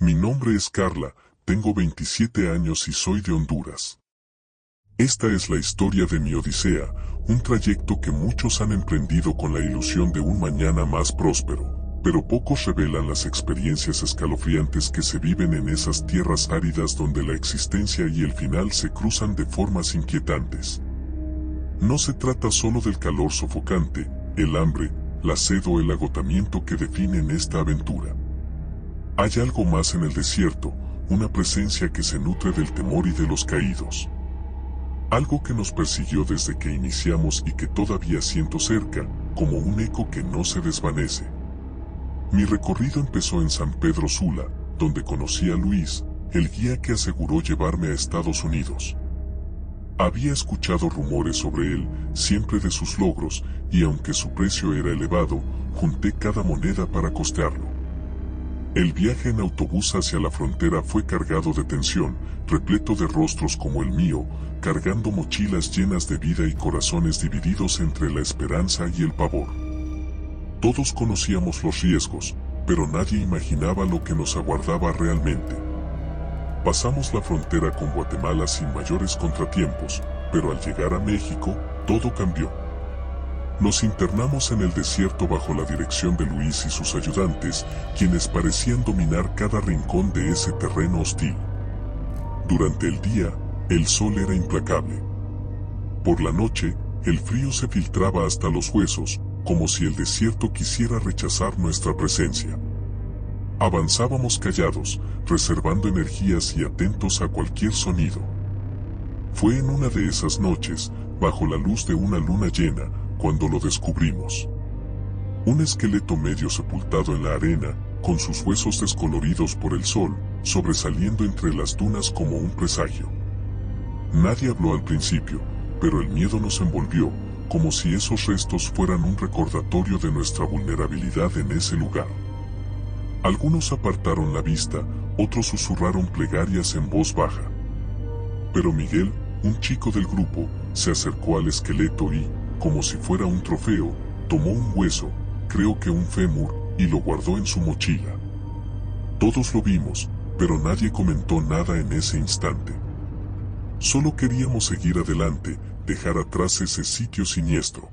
Mi nombre es Carla, tengo 27 años y soy de Honduras. Esta es la historia de mi odisea, un trayecto que muchos han emprendido con la ilusión de un mañana más próspero, pero pocos revelan las experiencias escalofriantes que se viven en esas tierras áridas donde la existencia y el final se cruzan de formas inquietantes. No se trata solo del calor sofocante, el hambre, la sed o el agotamiento que definen esta aventura. Hay algo más en el desierto, una presencia que se nutre del temor y de los caídos. Algo que nos persiguió desde que iniciamos y que todavía siento cerca, como un eco que no se desvanece. Mi recorrido empezó en San Pedro Sula, donde conocí a Luis, el guía que aseguró llevarme a Estados Unidos. Había escuchado rumores sobre él, siempre de sus logros, y aunque su precio era elevado, junté cada moneda para costearlo. El viaje en autobús hacia la frontera fue cargado de tensión, repleto de rostros como el mío, cargando mochilas llenas de vida y corazones divididos entre la esperanza y el pavor. Todos conocíamos los riesgos, pero nadie imaginaba lo que nos aguardaba realmente. Pasamos la frontera con Guatemala sin mayores contratiempos, pero al llegar a México, todo cambió. Nos internamos en el desierto bajo la dirección de Luis y sus ayudantes, quienes parecían dominar cada rincón de ese terreno hostil. Durante el día, el sol era implacable. Por la noche, el frío se filtraba hasta los huesos, como si el desierto quisiera rechazar nuestra presencia. Avanzábamos callados, reservando energías y atentos a cualquier sonido. Fue en una de esas noches, bajo la luz de una luna llena, cuando lo descubrimos. Un esqueleto medio sepultado en la arena, con sus huesos descoloridos por el sol, sobresaliendo entre las dunas como un presagio. Nadie habló al principio, pero el miedo nos envolvió, como si esos restos fueran un recordatorio de nuestra vulnerabilidad en ese lugar. Algunos apartaron la vista, otros susurraron plegarias en voz baja. Pero Miguel, un chico del grupo, se acercó al esqueleto y, como si fuera un trofeo, tomó un hueso, creo que un fémur, y lo guardó en su mochila. Todos lo vimos, pero nadie comentó nada en ese instante. Solo queríamos seguir adelante, dejar atrás ese sitio siniestro.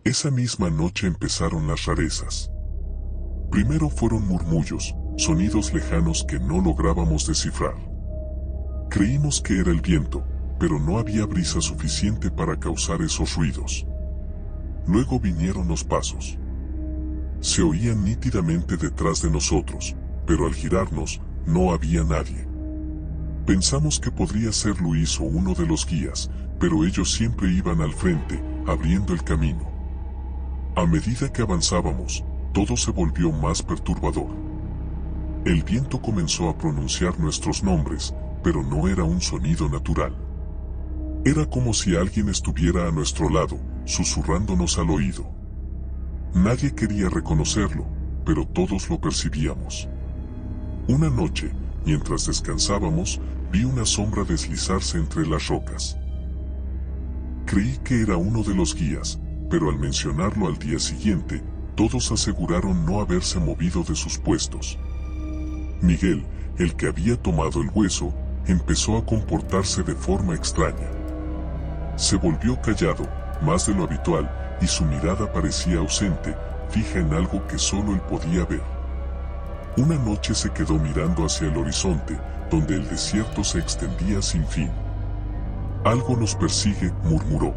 Esa misma noche empezaron las rarezas. Primero fueron murmullos, sonidos lejanos que no lográbamos descifrar. Creímos que era el viento, pero no había brisa suficiente para causar esos ruidos. Luego vinieron los pasos. Se oían nítidamente detrás de nosotros, pero al girarnos, no había nadie. Pensamos que podría ser Luis o uno de los guías, pero ellos siempre iban al frente, abriendo el camino. A medida que avanzábamos, todo se volvió más perturbador. El viento comenzó a pronunciar nuestros nombres, pero no era un sonido natural. Era como si alguien estuviera a nuestro lado, susurrándonos al oído. Nadie quería reconocerlo, pero todos lo percibíamos. Una noche, mientras descansábamos, vi una sombra deslizarse entre las rocas. Creí que era uno de los guías, pero al mencionarlo al día siguiente, todos aseguraron no haberse movido de sus puestos. Miguel, el que había tomado el hueso, empezó a comportarse de forma extraña. Se volvió callado, más de lo habitual, y su mirada parecía ausente, fija en algo que solo él podía ver. Una noche se quedó mirando hacia el horizonte, donde el desierto se extendía sin fin. Algo nos persigue, murmuró.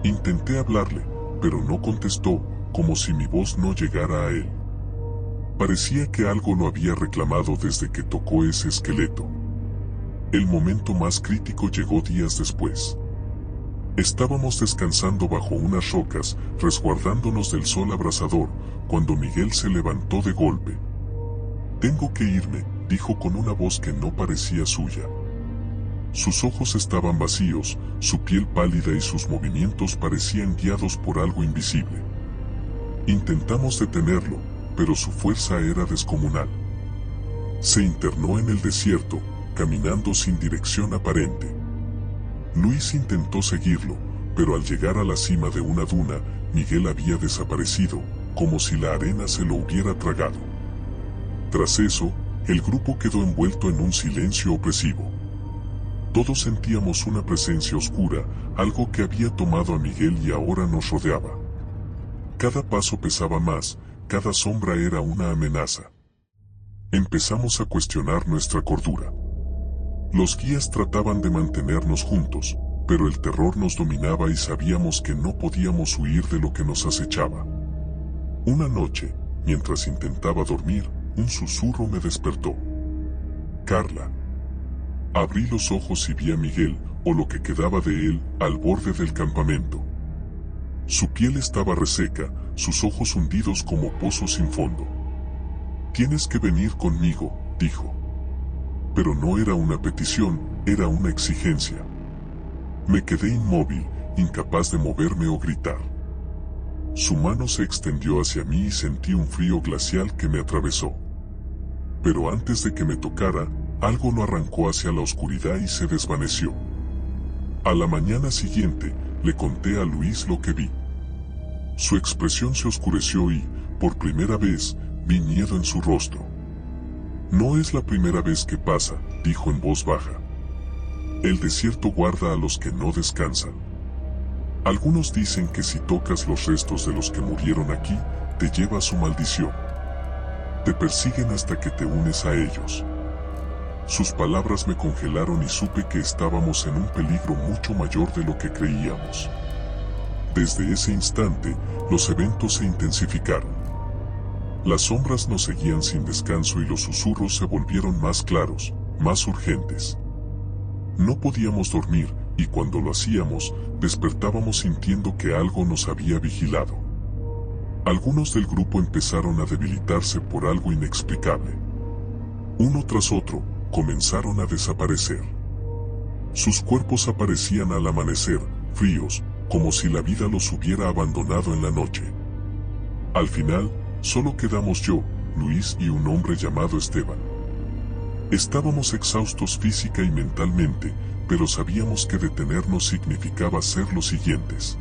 Intenté hablarle, pero no contestó, como si mi voz no llegara a él. Parecía que algo lo había reclamado desde que tocó ese esqueleto. El momento más crítico llegó días después. Estábamos descansando bajo unas rocas, resguardándonos del sol abrasador, cuando Miguel se levantó de golpe. «Tengo que irme», dijo con una voz que no parecía suya. Sus ojos estaban vacíos, su piel pálida y sus movimientos parecían guiados por algo invisible. Intentamos detenerlo, pero su fuerza era descomunal. Se internó en el desierto, caminando sin dirección aparente. Luis intentó seguirlo, pero al llegar a la cima de una duna, Miguel había desaparecido, como si la arena se lo hubiera tragado. Tras eso, El grupo quedó envuelto en un silencio opresivo. Todos sentíamos una presencia oscura, algo que había tomado a Miguel y ahora nos rodeaba. Cada paso pesaba más, cada sombra era una amenaza. Empezamos a cuestionar nuestra cordura. Los guías trataban de mantenernos juntos, pero el terror nos dominaba y sabíamos que no podíamos huir de lo que nos acechaba. Una noche, mientras intentaba dormir, un susurro me despertó. Carla. Abrí los ojos y vi a Miguel, o lo que quedaba de él, al borde del campamento. Su piel estaba reseca, sus ojos hundidos como pozos sin fondo. «Tienes que venir conmigo», dijo. Pero no era una petición, era una exigencia. Me quedé inmóvil, incapaz de moverme o gritar. Su mano se extendió hacia mí y sentí un frío glacial que me atravesó. Pero antes de que me tocara, algo lo arrancó hacia la oscuridad y se desvaneció. A la mañana siguiente, le conté a Luis lo que vi. Su expresión se oscureció y, por primera vez, vi miedo en su rostro. «No es la primera vez que pasa», dijo en voz baja. «El desierto guarda a los que no descansan. Algunos dicen que si tocas los restos de los que murieron aquí, te lleva su maldición. Te persiguen hasta que te unes a ellos». Sus palabras me congelaron y supe que estábamos en un peligro mucho mayor de lo que creíamos. Desde ese instante, los eventos se intensificaron. Las sombras nos seguían sin descanso y los susurros se volvieron más claros, más urgentes. No podíamos dormir, y cuando lo hacíamos, despertábamos sintiendo que algo nos había vigilado. Algunos del grupo empezaron a debilitarse por algo inexplicable. Uno tras otro, comenzaron a desaparecer. Sus cuerpos aparecían al amanecer, fríos, como si la vida los hubiera abandonado en la noche. Al final, solo quedamos yo, Luis y un hombre llamado Esteban. Estábamos exhaustos física y mentalmente, pero sabíamos que detenernos significaba ser los siguientes.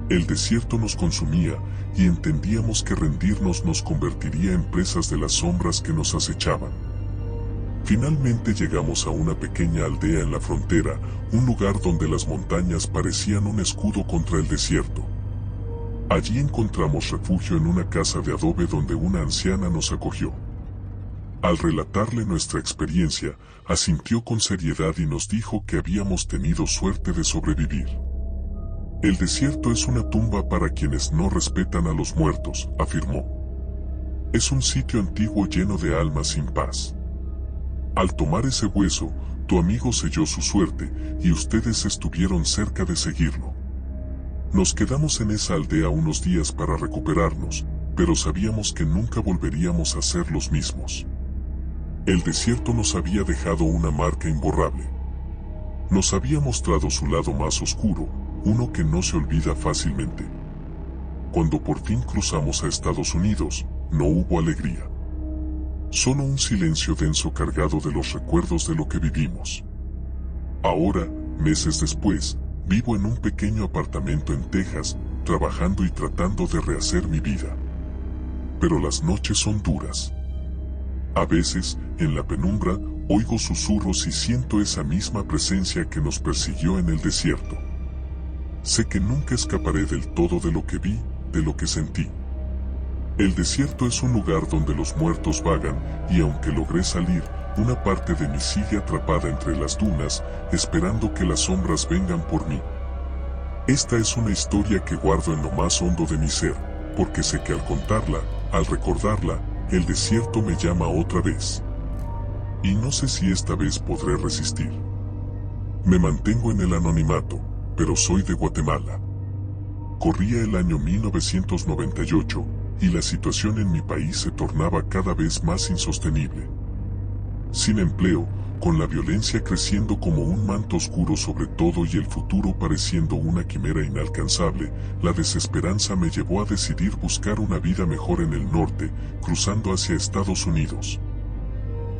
El desierto nos consumía, y entendíamos que rendirnos nos convertiría en presas de las sombras que nos acechaban. Finalmente llegamos a una pequeña aldea en la frontera, un lugar donde las montañas parecían un escudo contra el desierto. Allí encontramos refugio en una casa de adobe donde una anciana nos acogió. Al relatarle nuestra experiencia, asintió con seriedad y nos dijo que habíamos tenido suerte de sobrevivir. «El desierto es una tumba para quienes no respetan a los muertos», afirmó. «Es un sitio antiguo lleno de almas sin paz. Al tomar ese hueso, tu amigo selló su suerte, y ustedes estuvieron cerca de seguirlo. Nos quedamos en esa aldea unos días para recuperarnos, pero sabíamos que nunca volveríamos a ser los mismos. El desierto nos había dejado una marca imborrable. Nos había mostrado su lado más oscuro, uno que no se olvida fácilmente. Cuando por fin cruzamos a Estados Unidos, no hubo alegría. Solo un silencio denso cargado de los recuerdos de lo que vivimos. Ahora, meses después, vivo en un pequeño apartamento en Texas, trabajando y tratando de rehacer mi vida. Pero las noches son duras. A veces, en la penumbra, oigo susurros y siento esa misma presencia que nos persiguió en el desierto. Sé que nunca escaparé del todo de lo que vi, de lo que sentí. El desierto es un lugar donde los muertos vagan, y aunque logré salir, una parte de mí sigue atrapada entre las dunas, esperando que las sombras vengan por mí. Esta es una historia que guardo en lo más hondo de mi ser, porque sé que al contarla, al recordarla, el desierto me llama otra vez. Y no sé si esta vez podré resistir. Me mantengo en el anonimato, pero soy de Guatemala. Corría el año 1998, y la situación en mi país se tornaba cada vez más insostenible. Sin empleo, con la violencia creciendo como un manto oscuro sobre todo y el futuro pareciendo una quimera inalcanzable, la desesperanza me llevó a decidir buscar una vida mejor en el norte, cruzando hacia Estados Unidos.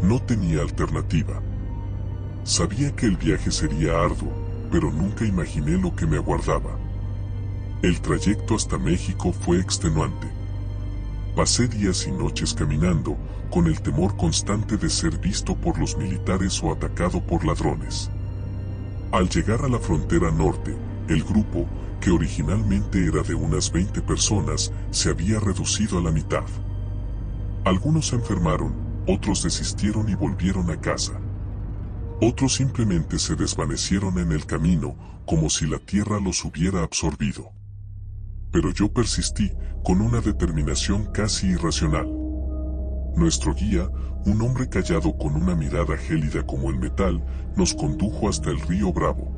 No tenía alternativa. Sabía que el viaje sería arduo, pero nunca imaginé lo que me aguardaba. El trayecto hasta México fue extenuante. Pasé días y noches caminando, con el temor constante de ser visto por los militares o atacado por ladrones. Al llegar a la frontera norte, el grupo, que originalmente era de unas 20 personas, se había reducido a la mitad. Algunos se enfermaron, otros desistieron y volvieron a casa. Otros simplemente se desvanecieron en el camino, como si la tierra los hubiera absorbido. Pero yo persistí, con una determinación casi irracional. Nuestro guía, un hombre callado con una mirada gélida como el metal, nos condujo hasta el río Bravo.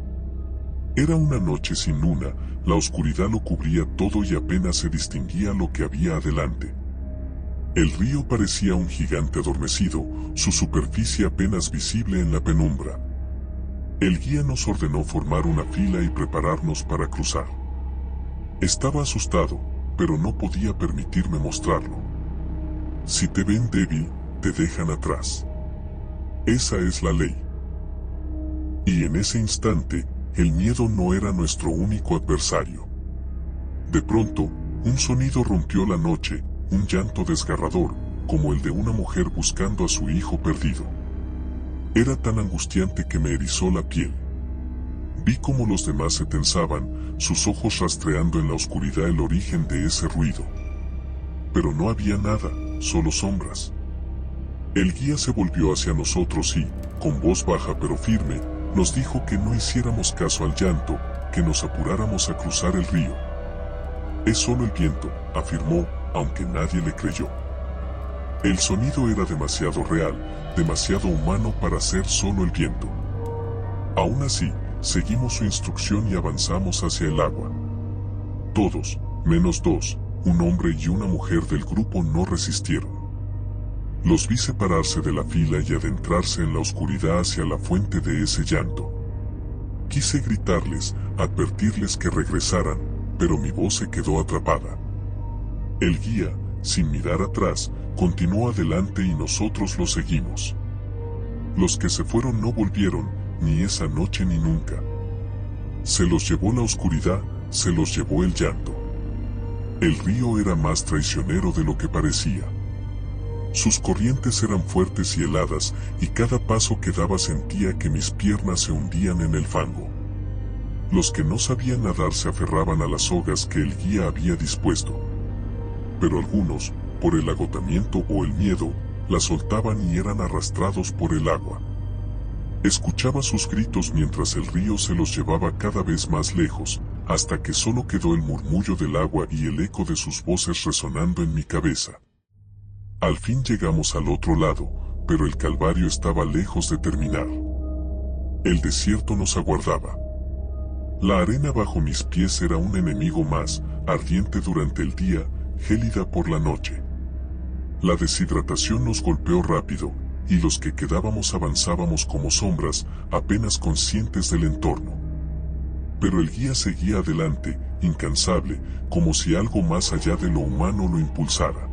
Era una noche sin luna, la oscuridad lo cubría todo y apenas se distinguía lo que había adelante. El río parecía un gigante adormecido, su superficie apenas visible en la penumbra. El guía nos ordenó formar una fila y prepararnos para cruzar. Estaba asustado, pero no podía permitirme mostrarlo. Si te ven débil, te dejan atrás. Esa es la ley. Y en ese instante, el miedo no era nuestro único adversario. De pronto, un sonido rompió la noche, un llanto desgarrador, como el de una mujer buscando a su hijo perdido. Era tan angustiante que me erizó la piel. Vi cómo los demás se tensaban, sus ojos rastreando en la oscuridad el origen de ese ruido. Pero no había nada, solo sombras. El guía se volvió hacia nosotros y, con voz baja pero firme, nos dijo que no hiciéramos caso al llanto, que nos apuráramos a cruzar el río. Es solo el viento, afirmó, aunque nadie le creyó. El sonido era demasiado real, demasiado humano para ser solo el viento. Aún así, seguimos su instrucción y avanzamos hacia el agua. Todos, menos dos, un hombre y una mujer del grupo, no resistieron. Los vi separarse de la fila y adentrarse en la oscuridad hacia la fuente de ese llanto. Quise gritarles, advertirles que regresaran, pero mi voz se quedó atrapada. El guía, sin mirar atrás, continuó adelante y nosotros lo seguimos. Los que se fueron no volvieron, ni esa noche ni nunca. Se los llevó la oscuridad, se los llevó el llanto. El río era más traicionero de lo que parecía. Sus corrientes eran fuertes y heladas, y cada paso que daba sentía que mis piernas se hundían en el fango. Los que no sabían nadar se aferraban a las sogas que el guía había dispuesto. Pero algunos, por el agotamiento o el miedo, las soltaban y eran arrastrados por el agua. Escuchaba sus gritos mientras el río se los llevaba cada vez más lejos, hasta que solo quedó el murmullo del agua y el eco de sus voces resonando en mi cabeza. Al fin llegamos al otro lado, pero el calvario estaba lejos de terminar. El desierto nos aguardaba. La arena bajo mis pies era un enemigo más, ardiente durante el día, gélida por la noche. La deshidratación nos golpeó rápido, y los que quedábamos avanzábamos como sombras, apenas conscientes del entorno. Pero el guía seguía adelante, incansable, como si algo más allá de lo humano lo impulsara.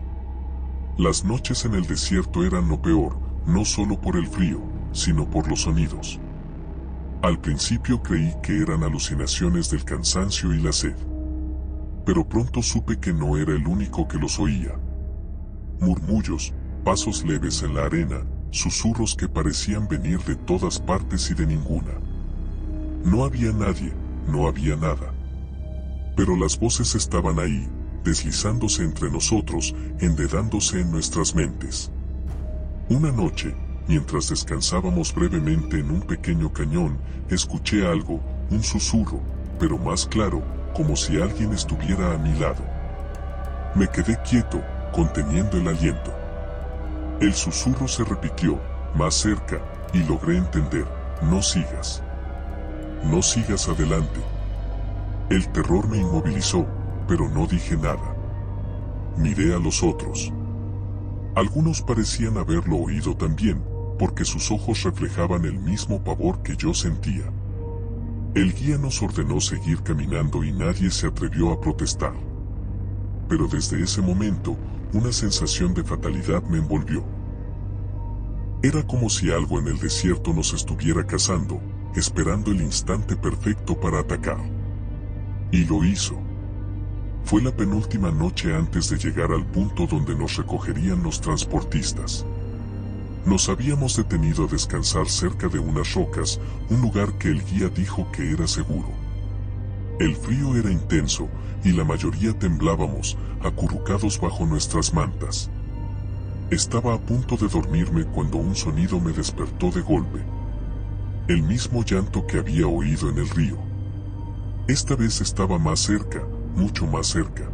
Las noches en el desierto eran lo peor, no solo por el frío, sino por los sonidos. Al principio creí que eran alucinaciones del cansancio y la sed. Pero pronto supe que no era el único que los oía. Murmullos, pasos leves en la arena, susurros que parecían venir de todas partes y de ninguna. No había nadie, no había nada. Pero las voces estaban ahí, deslizándose entre nosotros, enredándose en nuestras mentes. Una noche, mientras descansábamos brevemente en un pequeño cañón, escuché algo, un susurro, pero más claro, como si alguien estuviera a mi lado. Me quedé quieto, conteniendo el aliento. El susurro se repitió, más cerca, y logré entender: no sigas. No sigas adelante. El terror me inmovilizó, pero no dije nada. Miré a los otros. Algunos parecían haberlo oído también, porque sus ojos reflejaban el mismo pavor que yo sentía. El guía nos ordenó seguir caminando y nadie se atrevió a protestar. Pero desde ese momento, una sensación de fatalidad me envolvió. Era como si algo en el desierto nos estuviera cazando, esperando el instante perfecto para atacar. Y lo hizo. Fue la penúltima noche antes de llegar al punto donde nos recogerían los transportistas. Nos habíamos detenido a descansar cerca de unas rocas, un lugar que el guía dijo que era seguro. El frío era intenso y la mayoría temblábamos, acurrucados bajo nuestras mantas. Estaba a punto de dormirme cuando un sonido me despertó de golpe. El mismo llanto que había oído en el río. Esta vez estaba más cerca, mucho más cerca.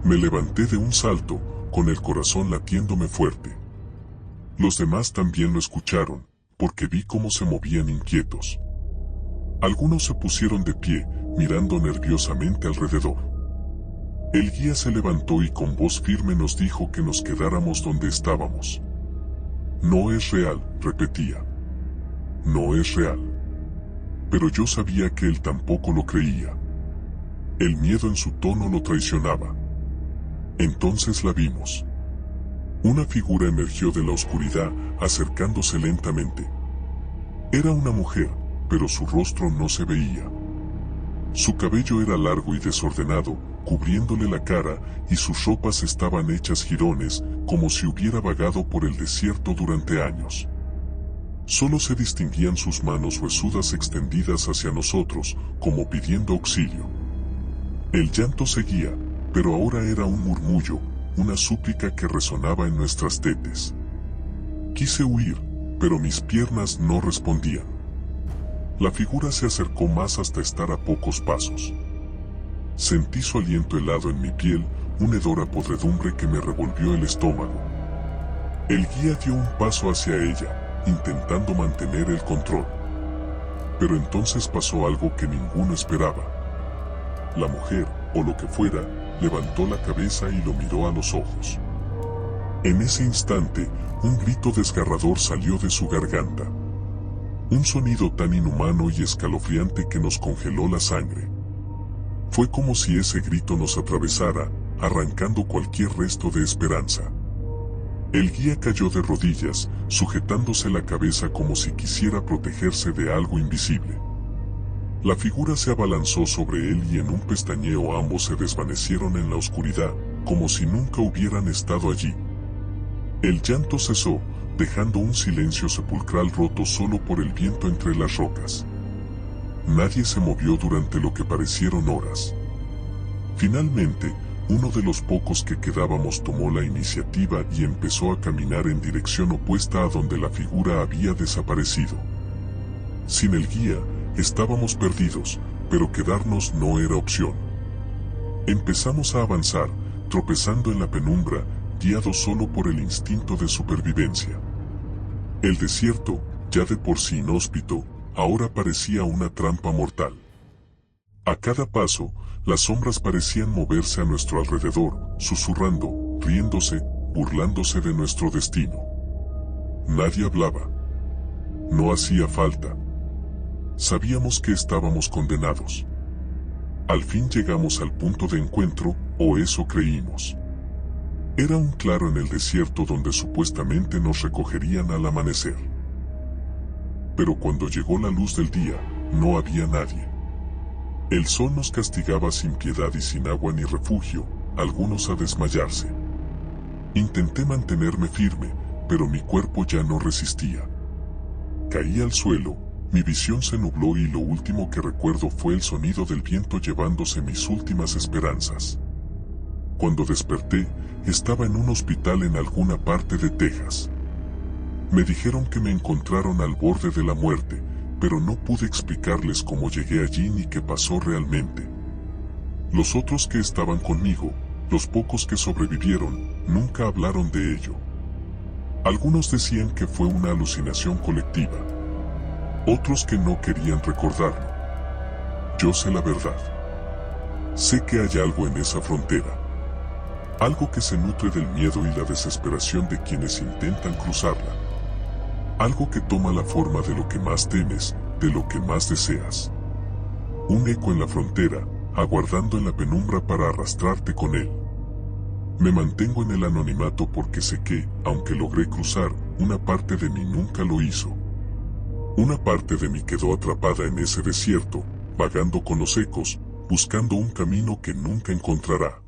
Me levanté de un salto, con el corazón latiéndome fuerte. Los demás también lo escucharon, porque vi cómo se movían inquietos. Algunos se pusieron de pie, mirando nerviosamente alrededor. El guía se levantó y con voz firme nos dijo que nos quedáramos donde estábamos. No es real, repetía. No es real. Pero yo sabía que él tampoco lo creía. El miedo en su tono lo traicionaba. Entonces la vimos. Una figura emergió de la oscuridad, acercándose lentamente. Era una mujer, pero su rostro no se veía. Su cabello era largo y desordenado, cubriéndole la cara, y sus ropas estaban hechas jirones, como si hubiera vagado por el desierto durante años. Solo se distinguían sus manos huesudas extendidas hacia nosotros, como pidiendo auxilio. El llanto seguía, pero ahora era un murmullo, una súplica que resonaba en nuestras tetes. Quise huir, pero mis piernas no respondían. La figura se acercó más hasta estar a pocos pasos. Sentí su aliento helado en mi piel, un hedor a podredumbre que me revolvió el estómago. El guía dio un paso hacia ella, intentando mantener el control. Pero entonces pasó algo que ninguno esperaba. La mujer, o lo que fuera, levantó la cabeza y lo miró a los ojos. En ese instante, un grito desgarrador salió de su garganta. Un sonido tan inhumano y escalofriante que nos congeló la sangre. Fue como si ese grito nos atravesara, arrancando cualquier resto de esperanza. El guía cayó de rodillas, sujetándose la cabeza como si quisiera protegerse de algo invisible. La figura se abalanzó sobre él y en un pestañeo ambos se desvanecieron en la oscuridad, como si nunca hubieran estado allí. El llanto cesó, dejando un silencio sepulcral roto solo por el viento entre las rocas. Nadie se movió durante lo que parecieron horas. Finalmente, uno de los pocos que quedábamos tomó la iniciativa y empezó a caminar en dirección opuesta a donde la figura había desaparecido. Sin el guía, estábamos perdidos, pero quedarnos no era opción. Empezamos a avanzar, tropezando en la penumbra, guiados solo por el instinto de supervivencia. El desierto, ya de por sí inhóspito, ahora parecía una trampa mortal. A cada paso, las sombras parecían moverse a nuestro alrededor, susurrando, riéndose, burlándose de nuestro destino. Nadie hablaba. No hacía falta. Sabíamos que estábamos condenados. Al fin llegamos al punto de encuentro, o eso creímos. Era un claro en el desierto donde supuestamente nos recogerían al amanecer. Pero cuando llegó la luz del día, no había nadie. El sol nos castigaba sin piedad y sin agua ni refugio, algunos a desmayarse. Intenté mantenerme firme, pero mi cuerpo ya no resistía. Caí al suelo, mi visión se nubló y lo último que recuerdo fue el sonido del viento llevándose mis últimas esperanzas. Cuando desperté, estaba en un hospital en alguna parte de Texas. Me dijeron que me encontraron al borde de la muerte, pero no pude explicarles cómo llegué allí ni qué pasó realmente. Los otros que estaban conmigo, los pocos que sobrevivieron, nunca hablaron de ello. Algunos decían que fue una alucinación colectiva. Otros que no querían recordarlo. Yo sé la verdad. Sé que hay algo en esa frontera. Algo que se nutre del miedo y la desesperación de quienes intentan cruzarla. Algo que toma la forma de lo que más temes, de lo que más deseas. Un eco en la frontera, aguardando en la penumbra para arrastrarte con él. Me mantengo en el anonimato porque sé que, aunque logré cruzar, una parte de mí nunca lo hizo. Una parte de mí quedó atrapada en ese desierto, vagando con los ecos, buscando un camino que nunca encontrará.